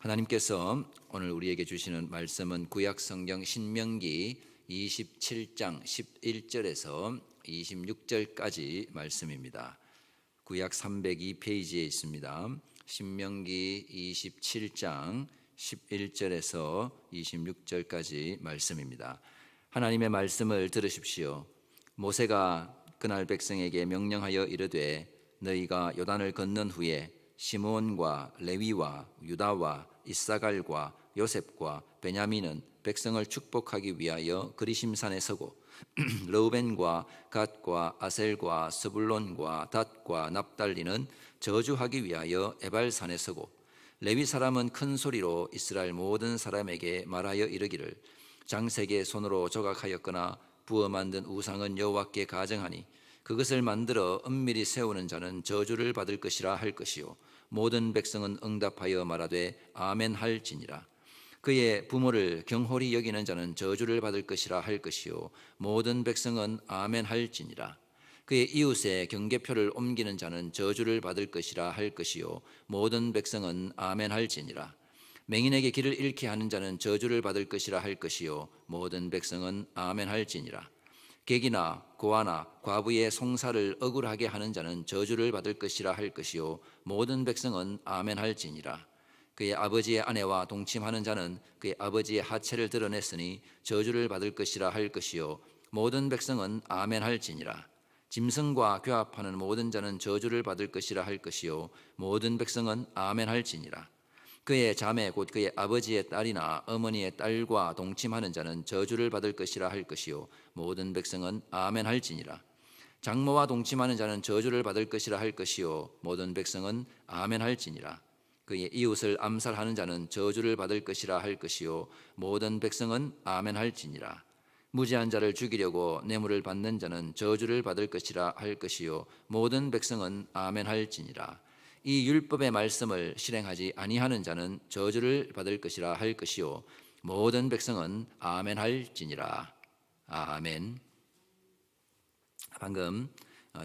하나님께서 오늘 우리에게 주시는 말씀은 구약성경 신명기 27장 11절에서 26절까지 말씀입니다. 구약 302페이지에 있습니다. 신명기 27장 11절에서 26절까지 말씀입니다. 하나님의 말씀을 들으십시오. 모세가 그날 백성에게 명령하여 이르되 너희가 요단을 건넌 후에 시므온과 레위와 유다와 이사갈과 요셉과 베냐민은 백성을 축복하기 위하여 그리심산에 서고 르우벤과 갓과 아셀과 스불론과 닷과 납달리는 저주하기 위하여 에발산에 서고 레위 사람은 큰 소리로 이스라엘 모든 사람에게 말하여 이르기를 장색의 손으로 조각하였거나 부어 만든 우상은 여호와께 가정하니 그것을 만들어 은밀히 세우는 자는 저주를 받을 것이라 할 것이요 모든 백성은 응답하여 말하되 아멘 할지니라. 그의 부모를 경홀히 여기는 자는 저주를 받을 것이라 할 것이요 모든 백성은 아멘 할지니라. 그의 이웃의 경계표를 옮기는 자는 저주를 받을 것이라 할 것이요 모든 백성은 아멘 할지니라. 맹인에게 길을 잃게 하는 자는 저주를 받을 것이라 할 것이요 모든 백성은 아멘 할지니라. 객이나 고아나 과부의 송사를 억울하게 하는 자는 저주를 받을 것이라 할 것이요 모든 백성은 아멘 할지니라. 그의 아버지의 아내와 동침하는 자는 그의 아버지의 하체를 드러냈으니 저주를 받을 것이라 할 것이요 모든 백성은 아멘 할지니라. 짐승과 교합하는 모든 자는 저주를 받을 것이라 할 것이요 모든 백성은 아멘 할지니라. 그의 자매 곧 그의 아버지의 딸이나 어머니의 딸과 동침하는 자는 저주를 받을 것이라 할 것이요 모든 백성은 아멘 할지니라. 장모와 동침하는 자는 저주를 받을 것이라 할 것이요 모든 백성은 아멘 할지니라. 그의 이웃을 암살하는 자는 저주를 받을 것이라 할 것이요 모든 백성은 아멘 할지니라. 무지한 자를 죽이려고 뇌물을 받는 자는 저주를 받을 것이라 할 것이요 모든 백성은 아멘 할지니라. 이 율법의 말씀을 실행하지 아니하는 자는 저주를 받을 것이라 할 것이요 모든 백성은 아멘 할지니라. 아멘. 방금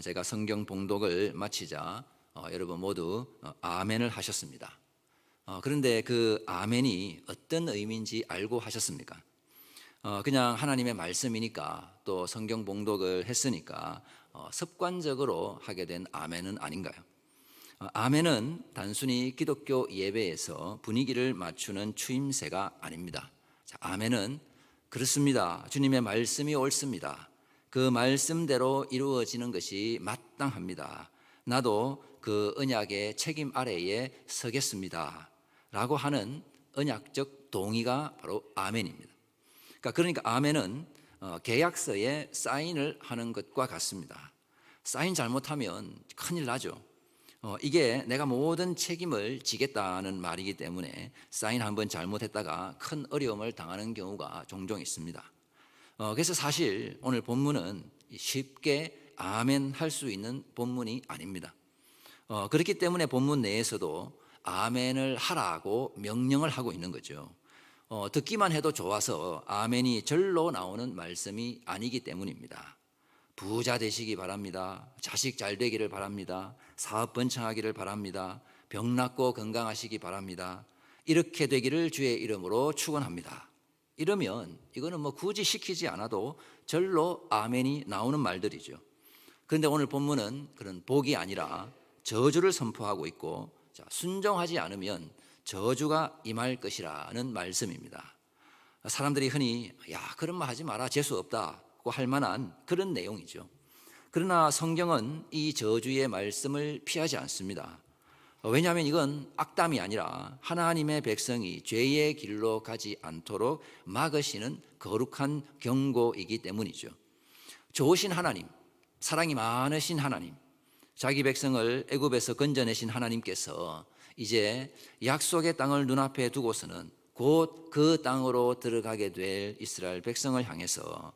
제가 성경 봉독을 마치자 여러분 모두 아멘을 하셨습니다. 그런데 그 아멘이 어떤 의미인지 알고 하셨습니까? 그냥 하나님의 말씀이니까 또 성경 봉독을 했으니까 습관적으로 하게 된 아멘은 아닌가요? 아멘은 단순히 기독교 예배에서 분위기를 맞추는 추임새가 아닙니다. 자, 아멘은 그렇습니다. 주님의 말씀이 옳습니다. 그 말씀대로 이루어지는 것이 마땅합니다. 나도 그 언약의 책임 아래에 서겠습니다. 라고 하는 언약적 동의가 바로 아멘입니다. 그러니까 아멘은 계약서에 사인을 하는 것과 같습니다. 사인 잘못하면 큰일 나죠. 이게 내가 모든 책임을 지겠다는 말이기 때문에 사인 한번 잘못했다가 큰 어려움을 당하는 경우가 종종 있습니다. 그래서 사실 오늘 본문은 쉽게 아멘 할 수 있는 본문이 아닙니다. 그렇기 때문에 본문 내에서도 아멘을 하라고 명령을 하고 있는 거죠. 듣기만 해도 좋아서 아멘이 절로 나오는 말씀이 아니기 때문입니다. 부자 되시기 바랍니다. 자식 잘 되기를 바랍니다. 사업 번창하기를 바랍니다. 병 낫고 건강하시기 바랍니다. 이렇게 되기를 주의 이름으로 축원합니다. 이러면 이거는 굳이 시키지 않아도 절로 아멘이 나오는 말들이죠. 그런데 오늘 본문은 그런 복이 아니라 저주를 선포하고 있고 순종하지 않으면 저주가 임할 것이라는 말씀입니다. 사람들이 흔히 그런 말 하지 마라 재수 없다 할 만한 그런 내용이죠. 그러나 성경은 이 저주의 말씀을 피하지 않습니다. 왜냐하면 이건 악담이 아니라 하나님의 백성이 죄의 길로 가지 않도록 막으시는 거룩한 경고이기 때문이죠. 좋으신 하나님, 사랑이 많으신 하나님, 자기 백성을 애굽에서 건져내신 하나님께서 이제 약속의 땅을 눈앞에 두고서는 곧 그 땅으로 들어가게 될 이스라엘 백성을 향해서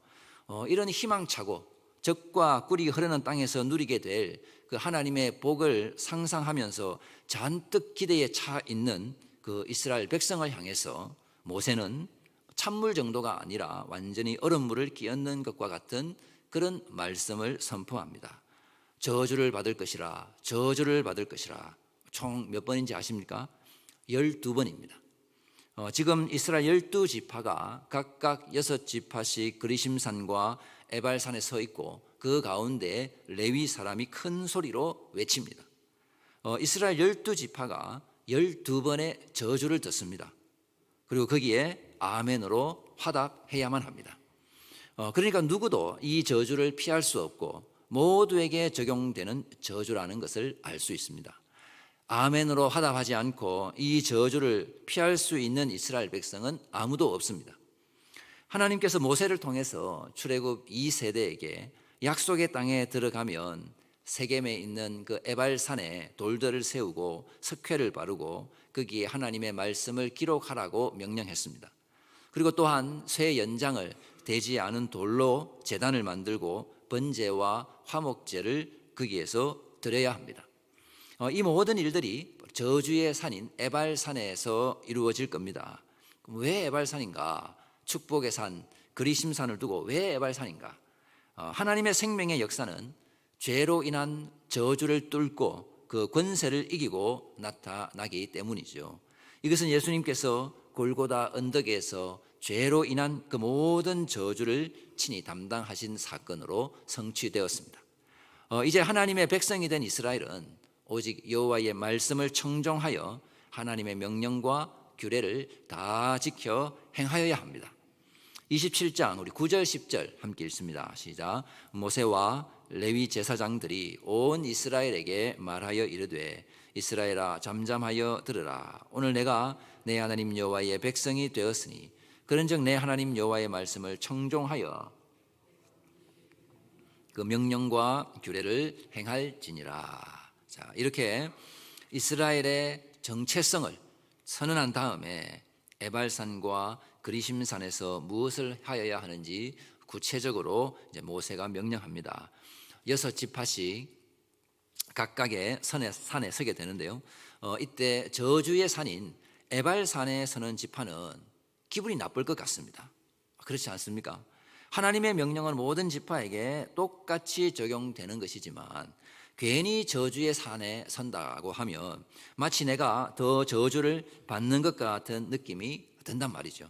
이런 희망차고 젖과 꿀이 흐르는 땅에서 누리게 될 그 하나님의 복을 상상하면서 잔뜩 기대에 차 있는 그 이스라엘 백성을 향해서 모세는 찬물 정도가 아니라 완전히 얼음물을 끼얹는 것과 같은 그런 말씀을 선포합니다. 저주를 받을 것이라, 저주를 받을 것이라. 총 몇 번인지 아십니까? 12번입니다. 지금 이스라엘 12지파가 각각 6지파씩 그리심산과 에발산에 서 있고 그 가운데 레위 사람이 큰 소리로 외칩니다. 이스라엘 12지파가 12번의 저주를 듣습니다. 그리고 거기에 아멘으로 화답해야만 합니다. 그러니까 누구도 이 저주를 피할 수 없고 모두에게 적용되는 저주라는 것을 알 수 있습니다. 아멘으로 화답하지 않고 이 저주를 피할 수 있는 이스라엘 백성은 아무도 없습니다. 하나님께서 모세를 통해서 출애굽 2세대에게 약속의 땅에 들어가면 세겜에 있는 그 에발산에 돌들을 세우고 석회를 바르고 거기에 하나님의 말씀을 기록하라고 명령했습니다. 그리고 또한 쇠 연장을 대지 않은 돌로 제단을 만들고 번제와 화목제를 거기에서 드려야 합니다. 이 모든 일들이 저주의 산인 에발산에서 이루어질 겁니다. 왜 에발산인가? 축복의 산, 그리심산을 두고 왜 에발산인가? 하나님의 생명의 역사는 죄로 인한 저주를 뚫고 그 권세를 이기고 나타나기 때문이죠. 이것은 예수님께서 골고다 언덕에서 죄로 인한 그 모든 저주를 친히 담당하신 사건으로 성취되었습니다. 이제 하나님의 백성이 된 이스라엘은 오직 여호와의 말씀을 청종하여 하나님의 명령과 규례를 다 지켜 행하여야 합니다. 27장 우리 9절 10절 함께 읽습니다. 시작. 모세와 레위 제사장들이 온 이스라엘에게 말하여 이르되 이스라엘아 잠잠하여 들으라. 오늘 내가 내 하나님 여호와의 백성이 되었으니 그런즉 내 하나님 여호와의 말씀을 청종하여 그 명령과 규례를 행할지니라. 자, 이렇게 이스라엘의 정체성을 선언한 다음에 에발산과 그리심산에서 무엇을 하여야 하는지 구체적으로 이제 모세가 명령합니다. 6지파씩 각각의 산에 서게 되는데요. 이때 저주의 산인 에발산에 서는 지파는 기분이 나쁠 것 같습니다. 그렇지 않습니까? 하나님의 명령은 모든 지파에게 똑같이 적용되는 것이지만 괜히 저주의 산에 선다고 하면 마치 내가 더 저주를 받는 것 같은 느낌이 든단 말이죠.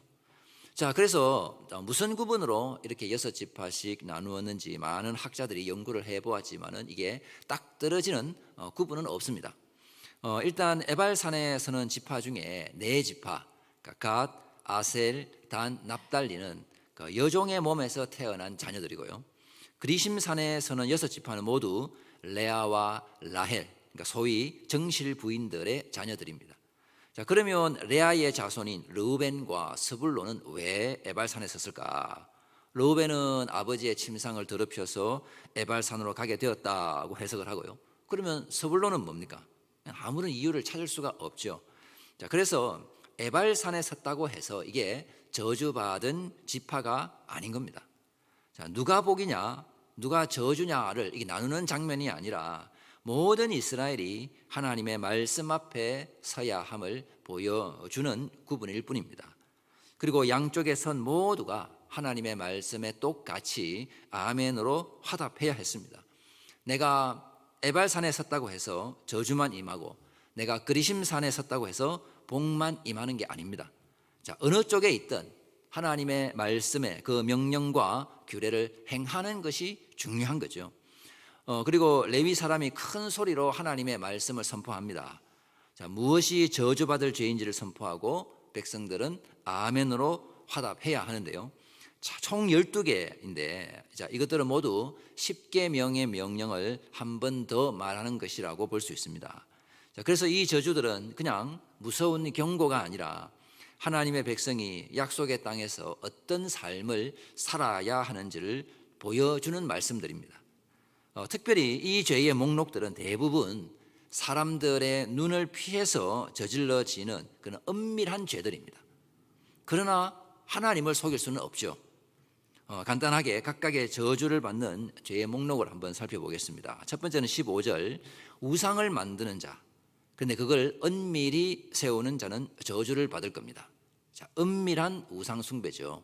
자, 그래서 무슨 구분으로 이렇게 6지파씩 나누었는지 많은 학자들이 연구를 해보았지만은 이게 딱 떨어지는 구분은 없습니다. 일단 에발산에 서는 지파 중에 4지파, 갓, 아셀, 단, 납달리는 여종의 몸에서 태어난 자녀들이고요. 그리심산에 서는 6지파는 모두 레아와 라헬, 그러니까 소위 정실 부인들의 자녀들입니다. 자, 그러면 레아의 자손인 르우벤과 스불론은 왜 에발산에 섰을까? 르우벤은 아버지의 침상을 더럽혀서 에발산으로 가게 되었다고 해석을 하고요. 그러면 스불론은 뭡니까? 아무런 이유를 찾을 수가 없죠. 자, 그래서 에발산에 섰다고 해서 이게 저주받은 지파가 아닌 겁니다. 자, 누가 복이냐, 누가 저주냐를 이게 나누는 장면이 아니라 모든 이스라엘이 하나님의 말씀 앞에 서야 함을 보여주는 구분일 뿐입니다. 그리고 양쪽의 선 모두가 하나님의 말씀에 똑같이 아멘으로 화답해야 했습니다. 내가 에발산에 섰다고 해서 저주만 임하고 내가 그리심산에 섰다고 해서 복만 임하는 게 아닙니다. 자, 어느 쪽에 있든 하나님의 말씀의 그 명령과 규례를 행하는 것이 중요한 거죠. 그리고 레위 사람이 큰 소리로 하나님의 말씀을 선포합니다. 자, 무엇이 저주받을 죄인지를 선포하고 백성들은 아멘으로 화답해야 하는데요. 자, 총 12개인데 자, 이것들은 모두 10계명의 명령을 한 번 더 말하는 것이라고 볼 수 있습니다. 자, 그래서 이 저주들은 그냥 무서운 경고가 아니라 하나님의 백성이 약속의 땅에서 어떤 삶을 살아야 하는지를 보여주는 말씀들입니다. 특별히 이 죄의 목록들은 대부분 사람들의 눈을 피해서 저질러지는 그런 은밀한 죄들입니다. 그러나 하나님을 속일 수는 없죠. 간단하게 각각의 저주를 받는 죄의 목록을 한번 살펴보겠습니다. 첫 번째는 15절, 우상을 만드는 자. 그런데 그걸 은밀히 세우는 자는 저주를 받을 겁니다. 자, 은밀한 우상 숭배죠.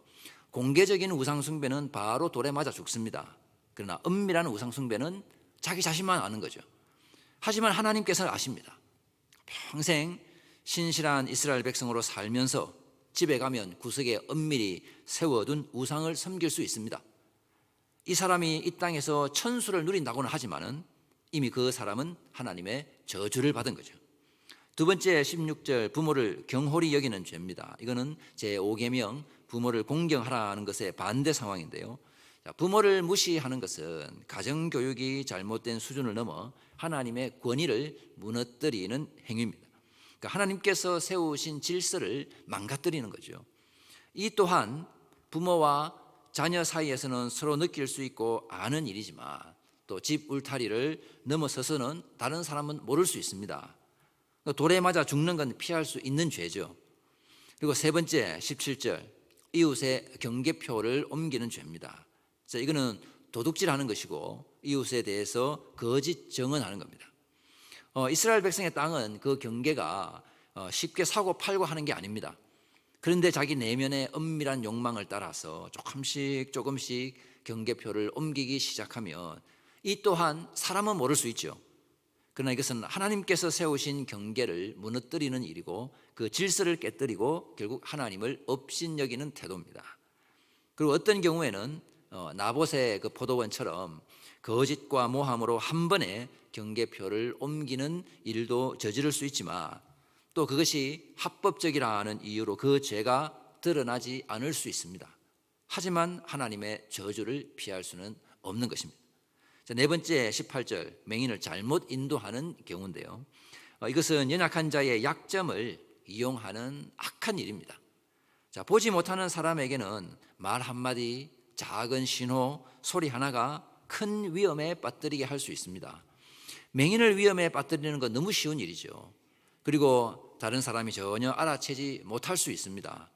공개적인 우상 숭배는 바로 돌에 맞아 죽습니다. 그러나 은밀한 우상 숭배는 자기 자신만 아는 거죠. 하지만 하나님께서는 아십니다. 평생 신실한 이스라엘 백성으로 살면서 집에 가면 구석에 엄밀히 세워둔 우상을 섬길 수 있습니다. 이 사람이 이 땅에서 천수를 누린다고는 하지만은 이미 그 사람은 하나님의 저주를 받은 거죠. 두 번째 16절 부모를 경홀히 여기는 죄입니다. 이거는 제5계명 부모를 공경하라는 것의 반대 상황인데요. 부모를 무시하는 것은 가정교육이 잘못된 수준을 넘어 하나님의 권위를 무너뜨리는 행위입니다. 그러니까 하나님께서 세우신 질서를 망가뜨리는 거죠. 이 또한 부모와 자녀 사이에서는 서로 느낄 수 있고 아는 일이지만 또 집 울타리를 넘어서서는 다른 사람은 모를 수 있습니다. 돌에 맞아 죽는 건 피할 수 있는 죄죠. 그리고 세 번째 17절 이웃의 경계표를 옮기는 죄입니다. 자, 이거는 도둑질하는 것이고 이웃에 대해서 거짓 증언하는 겁니다. 이스라엘 백성의 땅은 그 경계가 쉽게 사고 팔고 하는 게 아닙니다. 그런데 자기 내면의 은밀한 욕망을 따라서 조금씩 경계표를 옮기기 시작하면 이 또한 사람은 모를 수 있죠. 그러나 이것은 하나님께서 세우신 경계를 무너뜨리는 일이고 그 질서를 깨뜨리고 결국 하나님을 업신여기는 태도입니다. 그리고 어떤 경우에는 나봇의 그 포도원처럼 거짓과 모함으로 한 번에 경계표를 옮기는 일도 저지를 수 있지만 또 그것이 합법적이라는 이유로 그 죄가 드러나지 않을 수 있습니다. 하지만 하나님의 저주를 피할 수는 없는 것입니다. 네 번째 18절 맹인을 잘못 인도하는 경우인데요. 이것은 연약한 자의 약점을 이용하는 악한 일입니다. 자, 보지 못하는 사람에게는 말 한마디, 작은 신호, 소리 하나가 큰 위험에 빠뜨리게 할 수 있습니다. 맹인을 위험에 빠뜨리는 건 너무 쉬운 일이죠. 그리고 다른 사람이 전혀 알아채지 못할 수 있습니다.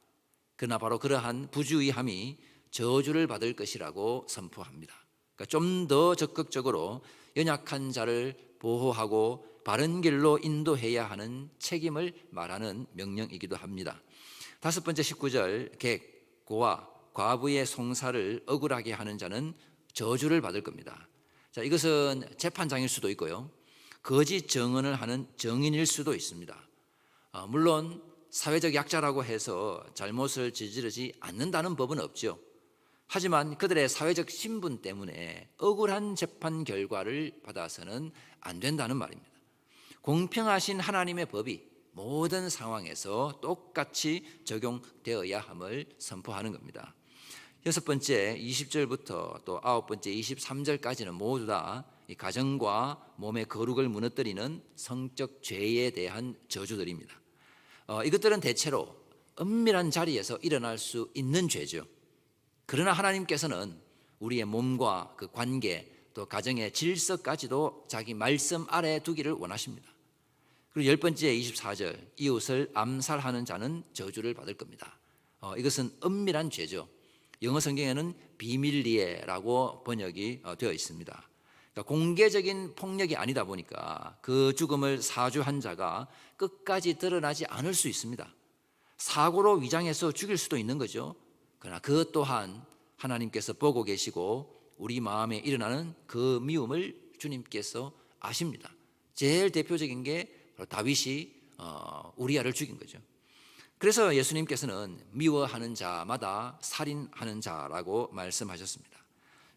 그러나 바로 그러한 부주의함이 저주를 받을 것이라고 선포합니다. 그러니까 좀 더 적극적으로 연약한 자를 보호하고 바른 길로 인도해야 하는 책임을 말하는 명령이기도 합니다. 다섯 번째 19절 객, 고아, 과부의 송사를 억울하게 하는 자는 저주를 받을 겁니다. 자, 이것은 재판장일 수도 있고요. 거짓 증언을 하는 증인일 수도 있습니다. 물론 사회적 약자라고 해서 잘못을 저지르지 않는다는 법은 없죠. 하지만 그들의 사회적 신분 때문에 억울한 재판 결과를 받아서는 안 된다는 말입니다. 공평하신 하나님의 법이 모든 상황에서 똑같이 적용되어야 함을 선포하는 겁니다. 여섯 번째 20절부터 또 아홉 번째 23절까지는 모두 다 이 가정과 몸의 거룩을 무너뜨리는 성적 죄에 대한 저주들입니다. 이것들은 대체로 은밀한 자리에서 일어날 수 있는 죄죠. 그러나 하나님께서는 우리의 몸과 그 관계 또 가정의 질서까지도 자기 말씀 아래에 두기를 원하십니다. 그리고 열 번째 24절 이웃을 암살하는 자는 저주를 받을 겁니다. 이것은 은밀한 죄죠. 영어 성경에는 비밀리에라고 번역이 되어 있습니다. 그러니까 공개적인 폭력이 아니다 보니까 그 죽음을 사주한 자가 끝까지 드러나지 않을 수 있습니다. 사고로 위장해서 죽일 수도 있는 거죠. 그러나 그것 또한 하나님께서 보고 계시고 우리 마음에 일어나는 그 미움을 주님께서 아십니다. 제일 대표적인 게 바로 다윗이 우리아를 죽인 거죠. 그래서 예수님께서는 미워하는 자마다 살인하는 자라고 말씀하셨습니다.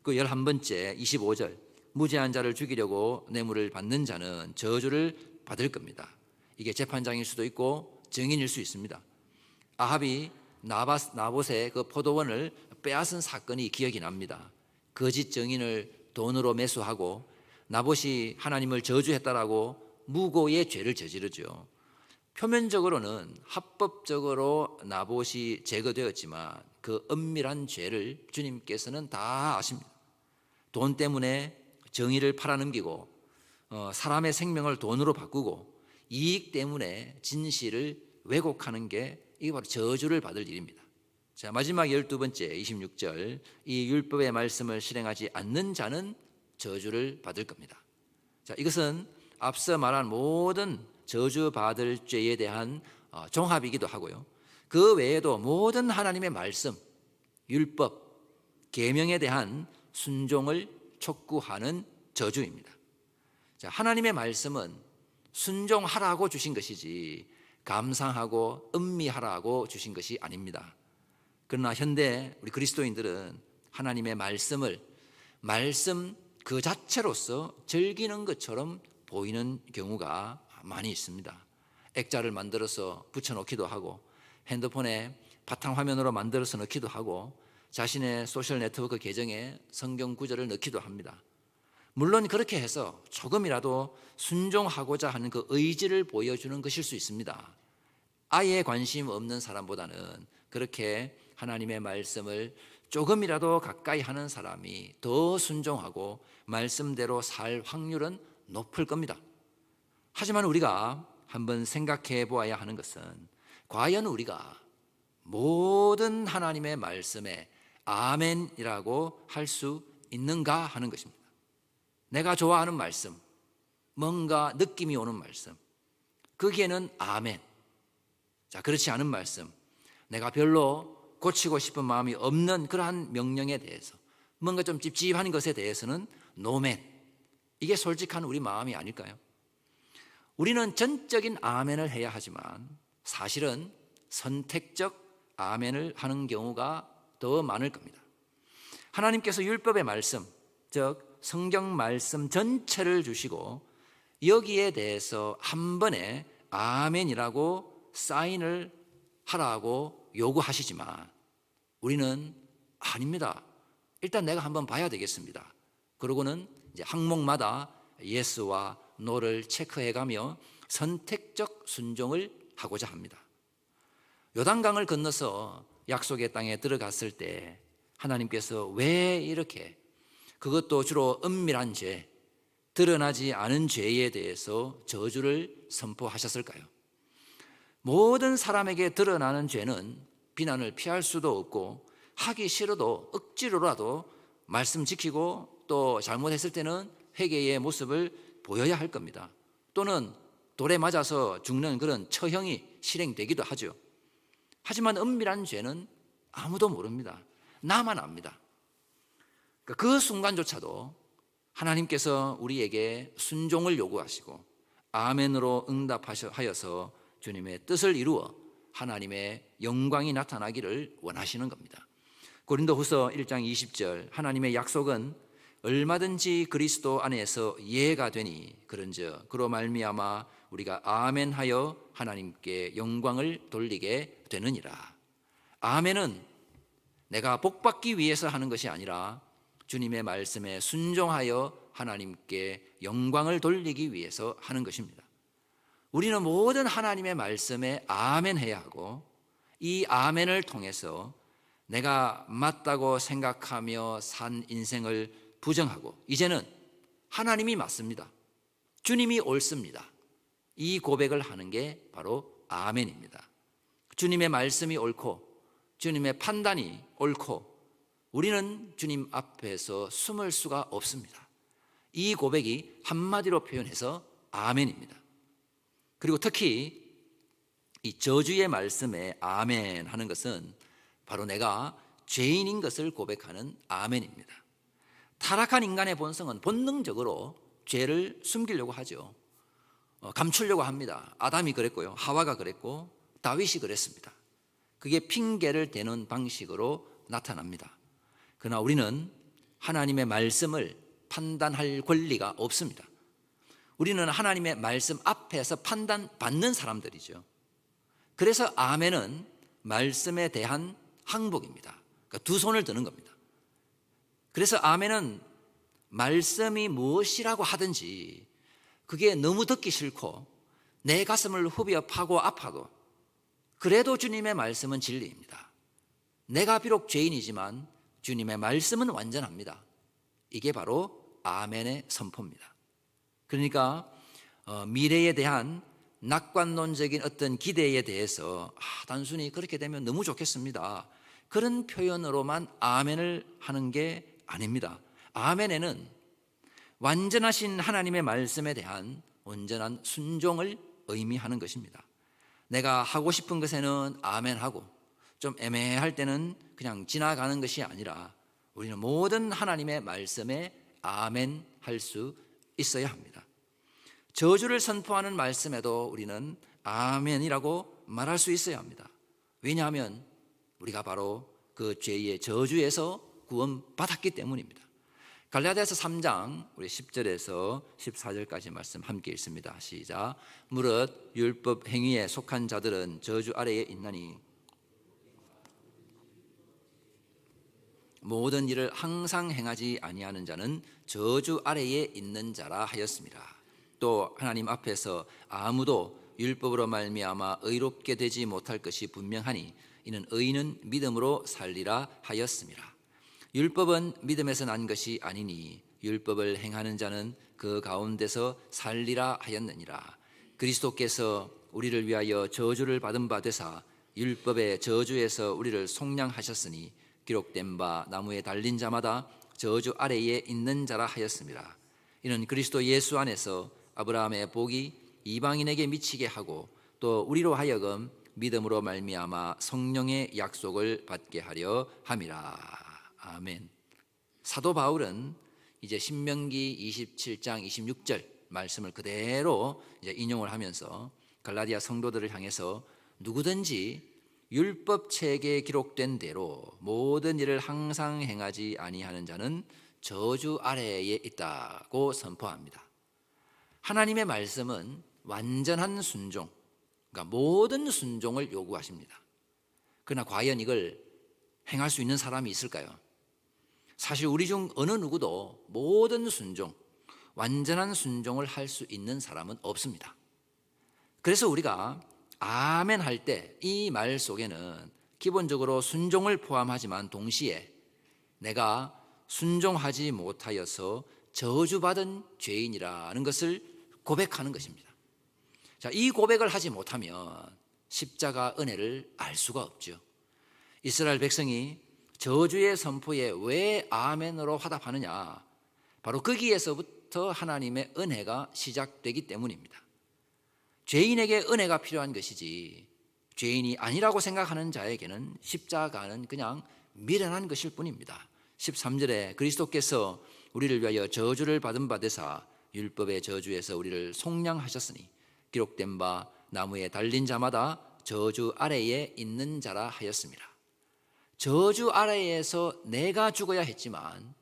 그 11번째 25절 무죄한 자를 죽이려고 뇌물을 받는 자는 저주를 받을 겁니다. 이게 재판장일 수도 있고 증인일 수 있습니다. 아합이 나봇의 그 포도원을 빼앗은 사건이 기억이 납니다. 거짓 증인을 돈으로 매수하고 나봇이 하나님을 저주했다라고 무고의 죄를 저지르죠. 표면적으로는 합법적으로 나봇이 제거되었지만 그 은밀한 죄를 주님께서는 다 아십니다. 돈 때문에 정의를 팔아넘기고 사람의 생명을 돈으로 바꾸고 이익 때문에 진실을 왜곡하는 게 이게 바로 저주를 받을 일입니다. 자, 마지막 12번째 26절 이 율법의 말씀을 실행하지 않는 자는 저주를 받을 겁니다. 자, 이것은 앞서 말한 모든 저주받을 죄에 대한 종합이기도 하고요. 그 외에도 모든 하나님의 말씀, 율법, 계명에 대한 순종을 촉구하는 저주입니다. 자, 하나님의 말씀은 순종하라고 주신 것이지 감상하고 음미하라고 주신 것이 아닙니다. 그러나 현대 우리 그리스도인들은 하나님의 말씀을 말씀 그 자체로서 즐기는 것처럼 보이는 경우가 많이 있습니다. 액자를 만들어서 붙여놓기도 하고 핸드폰에 바탕화면으로 만들어서 넣기도 하고 자신의 소셜 네트워크 계정에 성경 구절을 넣기도 합니다. 물론 그렇게 해서 조금이라도 순종하고자 하는 그 의지를 보여주는 것일 수 있습니다. 아예 관심 없는 사람보다는 그렇게 하나님의 말씀을 조금이라도 가까이 하는 사람이 더 순종하고 말씀대로 살 확률은 높을 겁니다. 하지만 우리가 한번 생각해 보아야 하는 것은 과연 우리가 모든 하나님의 말씀에 아멘이라고 할 수 있는가 하는 것입니다. 내가 좋아하는 말씀, 뭔가 느낌이 오는 말씀, 거기에는 아멘. 자, 그렇지 않은 말씀, 내가 별로 고치고 싶은 마음이 없는 그러한 명령에 대해서, 뭔가 좀 찝찝한 것에 대해서는 노멘. 이게 솔직한 우리 마음이 아닐까요? 우리는 전적인 아멘을 해야 하지만 사실은 선택적 아멘을 하는 경우가 더 많을 겁니다. 하나님께서 율법의 말씀, 즉 성경 말씀 전체를 주시고 여기에 대해서 한 번에 아멘이라고 사인을 하라고 요구하시지만 우리는 아닙니다. 일단 내가 한번 봐야 되겠습니다. 그러고는 이제 항목마다 예스와 노를 체크해가며 선택적 순종을 하고자 합니다. 요단강을 건너서 약속의 땅에 들어갔을 때 하나님께서 왜 이렇게, 그것도 주로 은밀한 죄, 드러나지 않은 죄에 대해서 저주를 선포하셨을까요? 모든 사람에게 드러나는 죄는 비난을 피할 수도 없고 하기 싫어도 억지로라도 말씀 지키고 또 잘못했을 때는 회개의 모습을 보여야 할 겁니다. 또는 돌에 맞아서 죽는 그런 처형이 실행되기도 하죠. 하지만 은밀한 죄는 아무도 모릅니다. 나만 압니다. 그 순간조차도 하나님께서 우리에게 순종을 요구하시고 아멘으로 응답하여서 주님의 뜻을 이루어 하나님의 영광이 나타나기를 원하시는 겁니다. 고린도후서 1장 20절, 하나님의 약속은 얼마든지 그리스도 안에서 예가 되니 그런즉 그로 말미암아 우리가 아멘하여 하나님께 영광을 돌리게 되느니라. 아멘은 내가 복받기 위해서 하는 것이 아니라 주님의 말씀에 순종하여 하나님께 영광을 돌리기 위해서 하는 것입니다. 우리는 모든 하나님의 말씀에 아멘해야 하고 이 아멘을 통해서 내가 맞다고 생각하며 산 인생을 부정하고 이제는 하나님이 맞습니다, 주님이 옳습니다, 이 고백을 하는 게 바로 아멘입니다. 주님의 말씀이 옳고 주님의 판단이 옳고 우리는 주님 앞에서 숨을 수가 없습니다. 이 고백이 한마디로 표현해서 아멘입니다. 그리고 특히 이 저주의 말씀에 아멘 하는 것은 바로 내가 죄인인 것을 고백하는 아멘입니다. 타락한 인간의 본성은 본능적으로 죄를 숨기려고 하죠. 감추려고 합니다. 아담이 그랬고요, 하와가 그랬고 다윗이 그랬습니다. 그게 핑계를 대는 방식으로 나타납니다. 그러나 우리는 하나님의 말씀을 판단할 권리가 없습니다. 우리는 하나님의 말씀 앞에서 판단받는 사람들이죠. 그래서 아멘은 말씀에 대한 항복입니다. 그러니까 두 손을 드는 겁니다. 그래서 아멘은 말씀이 무엇이라고 하든지 그게 너무 듣기 싫고 내 가슴을 후벼 파고 아파도 그래도 주님의 말씀은 진리입니다. 내가 비록 죄인이지만 주님의 말씀은 완전합니다. 이게 바로 아멘의 선포입니다. 그러니까 미래에 대한 낙관론적인 어떤 기대에 대해서 단순히 그렇게 되면 너무 좋겠습니다, 그런 표현으로만 아멘을 하는 게 아닙니다. 아멘에는 완전하신 하나님의 말씀에 대한 온전한 순종을 의미하는 것입니다. 내가 하고 싶은 것에는 아멘하고 좀 애매할 때는 그냥 지나가는 것이 아니라 우리는 모든 하나님의 말씀에 아멘할 수 있어야 합니다. 저주를 선포하는 말씀에도 우리는 아멘이라고 말할 수 있어야 합니다. 왜냐하면 우리가 바로 그 죄의 저주에서 구원받았기 때문입니다. 갈라디아서 3장 우리 10절에서 14절까지 말씀 함께 읽습니다. 시작. 무릇 율법 행위에 속한 자들은 저주 아래에 있나니 모든 일을 항상 행하지 아니하는 자는 저주 아래에 있는 자라 하였습니다. 또 하나님 앞에서 아무도 율법으로 말미암아 의롭게 되지 못할 것이 분명하니 이는 의인은 믿음으로 살리라 하였습니다. 율법은 믿음에서 난 것이 아니니 율법을 행하는 자는 그 가운데서 살리라 하였느니라. 그리스도께서 우리를 위하여 저주를 받은 바 되사 율법의 저주에서 우리를 속량하셨으니 기록된 바 나무에 달린 자마다 저주 아래에 있는 자라 하였습니다. 이는 그리스도 예수 안에서 아브라함의 복이 이방인에게 미치게 하고 또 우리로 하여금 믿음으로 말미암아 성령의 약속을 받게 하려 함이라. 아멘. 사도 바울은 이제 신명기 27장 26절 말씀을 그대로 이제 인용을 하면서 갈라디아 성도들을 향해서 누구든지 율법 책에 기록된 대로 모든 일을 항상 행하지 아니하는 자는 저주 아래에 있다고 선포합니다. 하나님의 말씀은 완전한 순종, 그러니까 모든 순종을 요구하십니다. 그러나 과연 이걸 행할 수 있는 사람이 있을까요? 사실 우리 중 어느 누구도 모든 순종, 완전한 순종을 할 수 있는 사람은 없습니다. 그래서 우리가 아멘 할 때 이 말 속에는 기본적으로 순종을 포함하지만 동시에 내가 순종하지 못하여서 저주받은 죄인이라는 것을 고백하는 것입니다. 자, 이 고백을 하지 못하면 십자가 은혜를 알 수가 없죠. 이스라엘 백성이 저주의 선포에 왜 아멘으로 화답하느냐? 바로 거기에서부터 하나님의 은혜가 시작되기 때문입니다. 죄인에게 은혜가 필요한 것이지 죄인이 아니라고 생각하는 자에게는 십자가는 그냥 미련한 것일 뿐입니다. 13절에 그리스도께서 우리를 위하여 저주를 받은 바 되사 율법의 저주에서 우리를 속량하셨으니 기록된 바 나무에 달린 자마다 저주 아래에 있는 자라 하였습니다. 저주 아래에서 내가 죽어야 했지만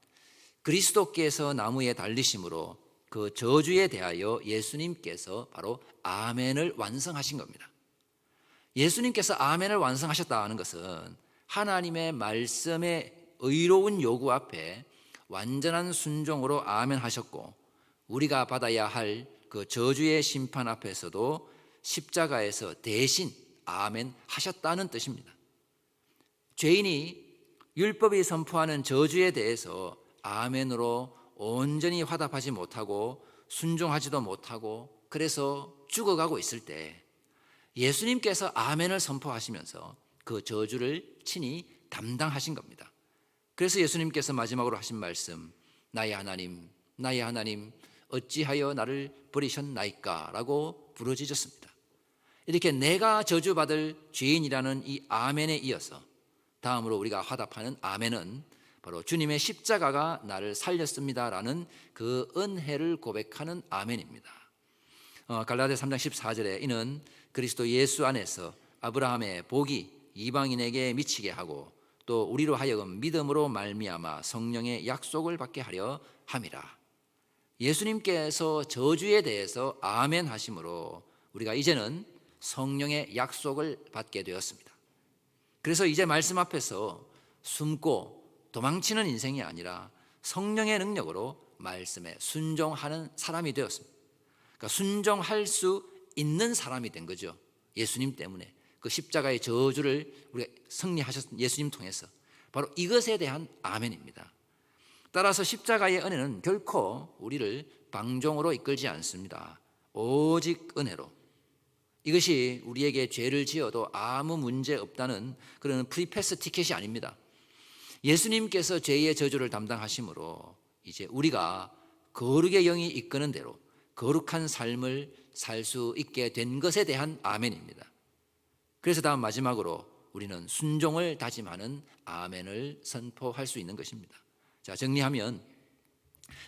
그리스도께서 나무에 달리심으로 그 저주에 대하여 예수님께서 바로 아멘을 완성하신 겁니다. 예수님께서 아멘을 완성하셨다는 것은 하나님의 말씀의 의로운 요구 앞에 완전한 순종으로 아멘 하셨고 우리가 받아야 할 그 저주의 심판 앞에서도 십자가에서 대신 아멘 하셨다는 뜻입니다. 죄인이 율법이 선포하는 저주에 대해서 아멘으로 온전히 화답하지 못하고 순종하지도 못하고 그래서 죽어가고 있을 때 예수님께서 아멘을 선포하시면서 그 저주를 친히 담당하신 겁니다. 그래서 예수님께서 마지막으로 하신 말씀, 나의 하나님, 나의 하나님 어찌하여 나를 버리셨나이까? 라고 부르짖었습니다. 이렇게 내가 저주받을 죄인이라는 이 아멘에 이어서 다음으로 우리가 화답하는 아멘은 바로 주님의 십자가가 나를 살렸습니다라는 그 은혜를 고백하는 아멘입니다. 갈라디아 3장 14절에 이는 그리스도 예수 안에서 아브라함의 복이 이방인에게 미치게 하고 또 우리로 하여금 믿음으로 말미암아 성령의 약속을 받게 하려 함이라. 예수님께서 저주에 대해서 아멘 하심으로 우리가 이제는 성령의 약속을 받게 되었습니다. 그래서 이제 말씀 앞에서 숨고 도망치는 인생이 아니라 성령의 능력으로 말씀에 순종하는 사람이 되었습니다. 그러니까 순종할 수 있는 사람이 된 거죠. 예수님 때문에 그 십자가의 저주를 우리가 승리하셨던 예수님 통해서 바로 이것에 대한 아멘입니다. 따라서 십자가의 은혜는 결코 우리를 방종으로 이끌지 않습니다. 오직 은혜로. 이것이 우리에게 죄를 지어도 아무 문제 없다는 그런 프리패스 티켓이 아닙니다. 예수님께서 죄의 저주를 담당하심으로 이제 우리가 거룩의 영이 이끄는 대로 거룩한 삶을 살 수 있게 된 것에 대한 아멘입니다. 그래서 다음 마지막으로 우리는 순종을 다짐하는 아멘을 선포할 수 있는 것입니다. 자, 정리하면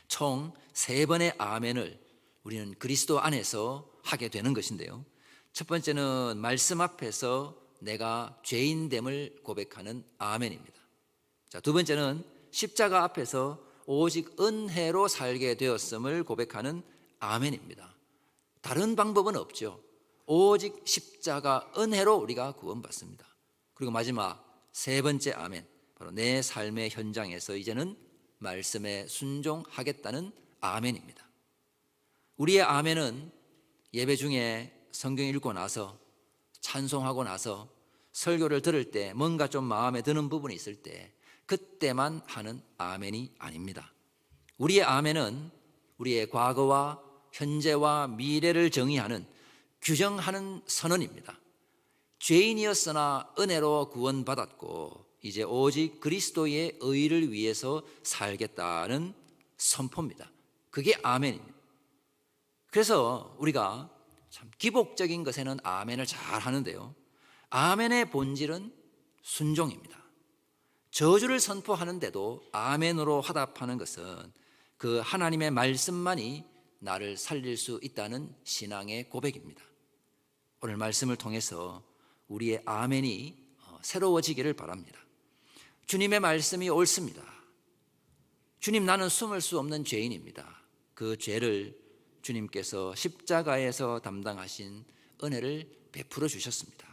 총 3번의 아멘을 우리는 그리스도 안에서 하게 되는 것인데요. 첫 번째는 말씀 앞에서 내가 죄인됨을 고백하는 아멘입니다. 자, 두 번째는 십자가 앞에서 오직 은혜로 살게 되었음을 고백하는 아멘입니다. 다른 방법은 없죠. 오직 십자가 은혜로 우리가 구원받습니다. 그리고 마지막 세 번째 아멘, 바로 내 삶의 현장에서 이제는 말씀에 순종하겠다는 아멘입니다. 우리의 아멘은 예배 중에 성경 읽고 나서 찬송하고 나서 설교를 들을 때 뭔가 좀 마음에 드는 부분이 있을 때 그때만 하는 아멘이 아닙니다. 우리의 아멘은 우리의 과거와 현재와 미래를 정의하는, 규정하는 선언입니다. 죄인이었으나 은혜로 구원받았고 이제 오직 그리스도의 의를 위해서 살겠다는 선포입니다. 그게 아멘입니다. 그래서 우리가 참 기복적인 것에는 아멘을 잘 하는데요, 아멘의 본질은 순종입니다. 저주를 선포하는데도 아멘으로 화답하는 것은 그 하나님의 말씀만이 나를 살릴 수 있다는 신앙의 고백입니다. 오늘 말씀을 통해서 우리의 아멘이 새로워지기를 바랍니다. 주님의 말씀이 옳습니다. 주님, 나는 숨을 수 없는 죄인입니다. 그 죄를 주님께서 십자가에서 담당하신 은혜를 베풀어 주셨습니다.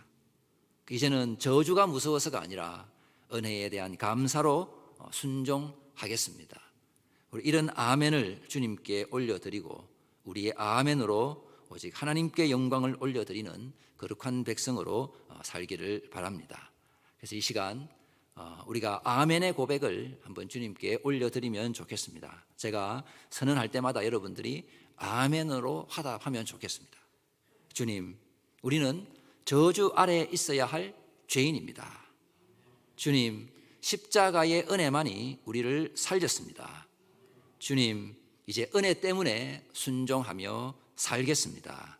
이제는 저주가 무서워서가 아니라 은혜에 대한 감사로 순종하겠습니다. 우리 이런 아멘을 주님께 올려드리고 우리의 아멘으로 오직 하나님께 영광을 올려드리는 거룩한 백성으로 살기를 바랍니다. 그래서 이 시간 우리가 아멘의 고백을 한번 주님께 올려드리면 좋겠습니다. 제가 선언할 때마다 여러분들이 아멘으로 화답하면 좋겠습니다. 주님, 우리는 저주 아래에 있어야 할 죄인입니다. 주님, 십자가의 은혜만이 우리를 살렸습니다. 주님, 이제 은혜 때문에 순종하며 살겠습니다.